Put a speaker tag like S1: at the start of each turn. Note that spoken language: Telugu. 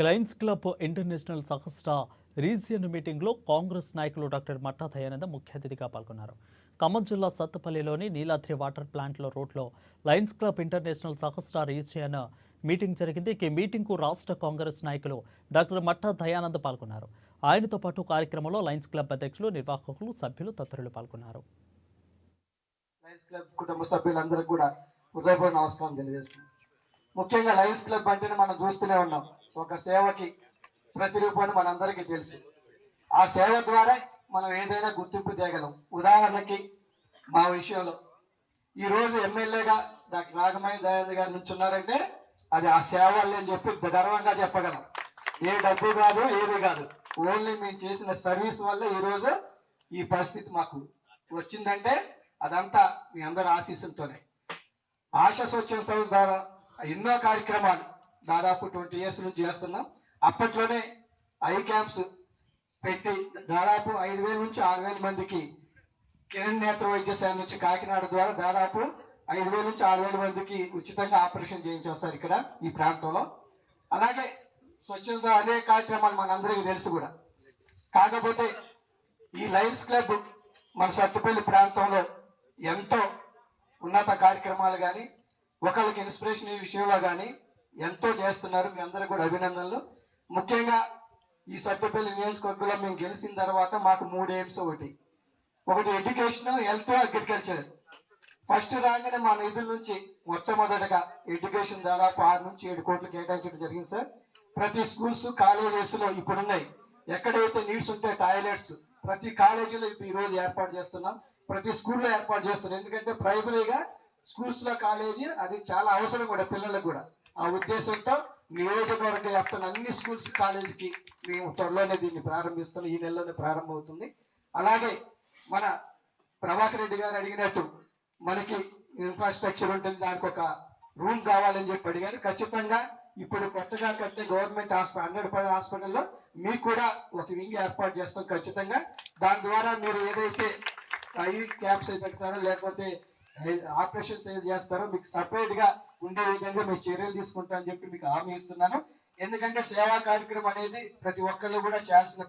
S1: లయన్స్ క్లబ్ ఇంటర్నేషనల్ సహస్ర రీజియన్ మీటింగ్లో కాంగ్రెస్ నాయకులు డాక్టర్ మట్టా దయానంద ముఖ్య అతిథిగా పాల్గొన్నారు. ఖమ్మం జిల్లా సత్తపల్లిలోని నీలాద్రి వాటర్ ప్లాంట్లో రోడ్లో లయన్స్ క్లబ్ ఇంటర్నేషనల్ సహస్ర రీజియన్ మీటింగ్ జరిగింది. ఈ మీటింగ్కు రాష్ట్ర కాంగ్రెస్ నాయకులు డాక్టర్ మట్టా దయానంద్ పాల్గొన్నారు. ఆయనతో పాటు కార్యక్రమంలో లయన్స్ క్లబ్ అధ్యక్షులు, నిర్వాహకులు, సభ్యులు తదితరులు పాల్గొన్నారు.
S2: లయన్స్ క్లబ్ కుటుంబ సభ్యులందరికీ కూడా హృదయపూర్వక నమస్కారం తెలియజేస్తున్నాం. ముఖ్యంగా లయన్స్ క్లబ్ అంటేనే మనం చూస్తూనే ఉన్నాం, ఒక సేవకి ప్రతిరూపాన్ని మనందరికీ తెలుసు. ఆ సేవ ద్వారా మనం ఏదైనా గుర్తింపు తేగలం. ఉదాహరణకి మా విషయంలో ఈరోజు ఎమ్మెల్యేగా డాక్టర్ నాగమయ్య దయానంద్ గారు నుంచున్నారంటే అది ఆ సేవ అని చెప్పి గర్వంగా చెప్పగలం. ఏ డబ్బు కాదు, ఏది కాదు, ఓన్లీ మేము చేసిన సర్వీస్ వల్ల ఈరోజు ఈ పరిస్థితి మాకు వచ్చిందంటే అదంతా మీ అందరి ఆశీస్సులతోనే. ఆశా స్వచ్ఛంద సంస్థ ద్వారా ఎన్నో కార్యక్రమాలు దాదాపు 20 years నుంచి చేస్తున్నాం. అప్పట్లోనే ఐ క్యాంప్స్ పెట్టి దాదాపు 5,000 నుంచి 6,000 మందికి కిరణ్ నేత్ర వైద్యశాల నుంచి కాకినాడ ద్వారా దాదాపు 5,000 నుంచి 6,000 మందికి ఉచితంగా ఆపరేషన్ చేయించాం సార్ ఇక్కడ ఈ ప్రాంతంలో. అలాగే స్వచ్ఛత అనేక కార్యక్రమాలు మనందరికీ తెలుసు కూడా. కాకపోతే ఈ లయన్స్ క్లబ్ మన సత్తుపల్లి ప్రాంతంలో ఎంతో ఉన్నత కార్యక్రమాలు కానీ, ఒకరికి ఇన్స్పిరేషన్ ఈ విషయంలో కానీ ఎంతో చేస్తున్నారు. మీ అందరికీ కూడా అభినందనలు. ముఖ్యంగా ఈ సత్తుపల్లి నియోజకవర్గంలో మేము గెలిచిన తర్వాత మాకు 3 aims. ఒకటి ఎడ్యుకేషన్, హెల్త్, అగ్రికల్చర్. ఫస్ట్ రాగానే మా నిధుల నుంచి మొట్టమొదటిగా ఎడ్యుకేషన్ దాదాపు 6 నుంచి 7 కోట్లు కేటాయించడం జరిగింది సార్. ప్రతి స్కూల్స్, కాలేజెస్ లో ఇప్పుడున్నాయి ఎక్కడైతే నీడ్స్ ఉంటాయి టాయిలెట్స్ ప్రతి కాలేజీలో ఈ రోజు ఏర్పాటు చేస్తున్నాం, ప్రతి స్కూల్లో ఏర్పాటు చేస్తున్నాం. ఎందుకంటే ప్రైమరీగా స్కూల్స్ లో కాలేజీ అది చాలా అవసరం కూడా పిల్లలకు కూడా. ఆ ఉద్దేశంతో నియోజకవర్గ వ్యాప్తంగా అన్ని స్కూల్స్, కాలేజీకి మేము త్వరలోనే దీన్ని ప్రారంభిస్తున్నాం. ఈ నెలలోనే ప్రారంభమవుతుంది. అలాగే మన ప్రభాకర్ రెడ్డి గారు అడిగినట్టు మనకి ఇన్ఫ్రాస్ట్రక్చర్ ఉంటుంది, దానికి ఒక రూమ్ కావాలని చెప్పి అడిగారు. ఖచ్చితంగా ఇప్పుడు కొత్తగా కట్టే గవర్నమెంట్ హాస్పిటల్ 100 హాస్పిటల్లో మీకు కూడా ఒక వింగ్ ఏర్పాటు చేస్తాం ఖచ్చితంగా. దాని ద్వారా మీరు ఏదైతే ఐ క్యాంప్స్ పెడతారో లేకపోతే ఆపరేషన్స్ ఏది చేస్తారో మీకు సపరేట్ గా ఉండే విధంగా మీరు చర్యలు తీసుకుంటా అని చెప్పి మీకు హామీ ఇస్తున్నాను. ఎందుకంటే సేవా కార్యక్రమం అనేది ప్రతి ఒక్కళ్ళు కూడా చేయాల్సిన